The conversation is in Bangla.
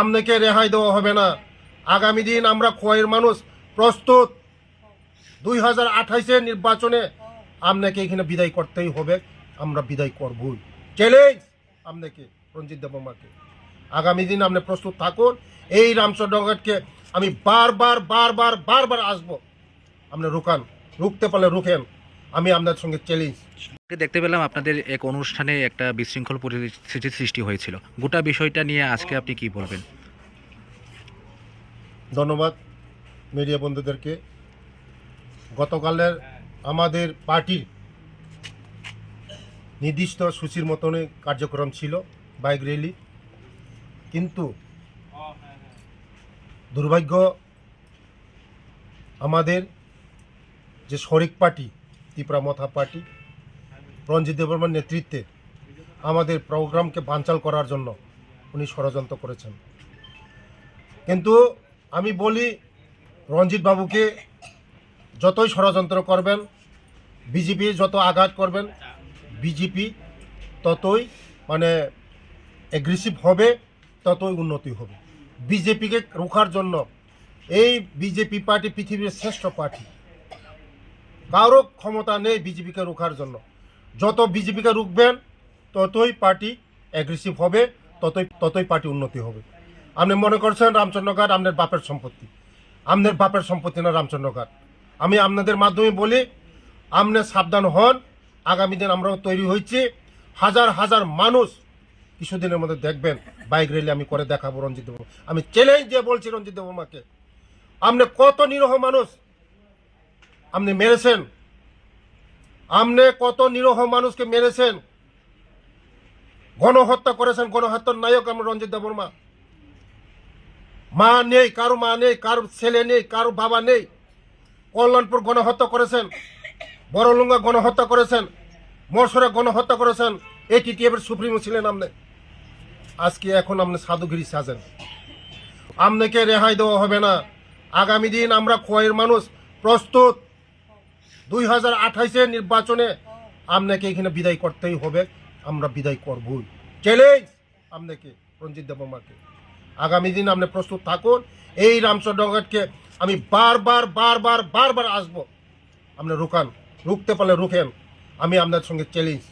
আপনাকে রেহাই দেওয়া হবে না। আগামী দিন আমরা খোয়াইয়ের মানুষ প্রস্তুত। 2028-এর নির্বাচনে আপনাকে এখানে বিদায় করতেই হবে, আমরা বিদায় করবই। চ্যালেঞ্জ আপনাকে, রঞ্জিত দেববর্মাকে। আগামী দিন আপনি প্রস্তুত থাকুন। এই রামচন্দ্রগড়কে আমি বারবার আসবো। আপনি রুখতে পারলে রুখেন, আমি আপনার সঙ্গে চ্যালেঞ্জ। দেখতে পেলাম আপনাদের এক অনুষ্ঠানে একটা বিশৃঙ্খল পরিস্থিতির সৃষ্টি হয়েছিল। গোটা বিষয়টা নিয়ে আজকে আপনি কি বলবেন? ধন্যবাদ মিডিয়া বন্ধুদেরকে। গতকালের আমাদের পার্টির নির্দিষ্ট সূচির মতনই কার্যক্রম ছিল, বাইক র্যালি। কিন্তু দুর্ভাগ্য, আমাদের যে শরিক পার্টি, ত্রিপুরা মথা পার্টি, রঞ্জিত দেববর্মার নেতৃত্বে আমাদের প্রোগ্রামকে বানচাল করার জন্য উনি ষড়যন্ত্র করেছেন। কিন্তু আমি বলি, রঞ্জিত বাবুকে যতই ষড়যন্ত্র করবেন, বিজেপি যত আঘাত করবেন, বিজেপি ততই অ্যাগ্রেসিভ হবে, ততই উন্নতি হবে। বিজেপিকে রোখার জন্য, এই বিজেপি পার্টি পৃথিবীর শ্রেষ্ঠ পার্টি, কারো ক্ষমতা নেই বিজেপিকে রোখার জন্য। যত বিজেপিকে রুখবেন ততই পার্টি অ্যাগ্রেসিভ হবে, ততই পার্টি উন্নতি হবে। আপনি মনে করছেন রামচন্দ্রঘাট আপনার বাপের সম্পত্তি, আপনার বাপের সম্পত্তি না রামচন্দ্রঘাট। আমি আপনাদের মাধ্যমে বলি, আপনি সাবধান হন। আগামী দিন আমরাও তৈরি হয়েছি, হাজার মানুষ কিছুদিনের মধ্যে দেখবেন বাইক র্যালি আমি করে দেখাবো রঞ্জিত দেববর্মা। আমি চ্যালেঞ্জ দিয়ে বলছি রঞ্জিত দেববর্মাকে, আপনি কত নিরীহ মানুষ আপনি মেরেছেন, আপনি কত নিরীহ মানুষকে মেরেছেন, গণহত্যা করেছেন। গণহত্যার নায়ক আমরা রঞ্জিত দেববর্মা। মা নেই, কারো মা নেই, কারো ছেলে নেই, কারো বাবা নেই। কল্যাণপুর গণহত্যা করেছেন, বড়লুঙ্গা গণহত্যা করেছেন, মরসরে গণহত্যা করেছেন। ATTF-এর সুপ্রিমো ছিলেন আপনি। আজকে এখন আপনি সাধুগিরি সাজেন। আপনাকে রেহাই দেওয়া হবে না। আগামী দিন আমরা খোয়াইয়ের মানুষ প্রস্তুত। 2028-এর নির্বাচনে আপনাকে এখানে বিদায় করতেই হবে, আমরা বিদায় করবই। চ্যালেঞ্জ আপনাকে, রঞ্জিত দেববর্মাকে। আগামী দিন আপনি প্রস্তুত থাকুন। এই রামচন্দ্রগড়কে আমি বারবার আসবো। আপনি রুখতে পারলে রুখেন, আমি আপনার সঙ্গে চ্যালেঞ্জ।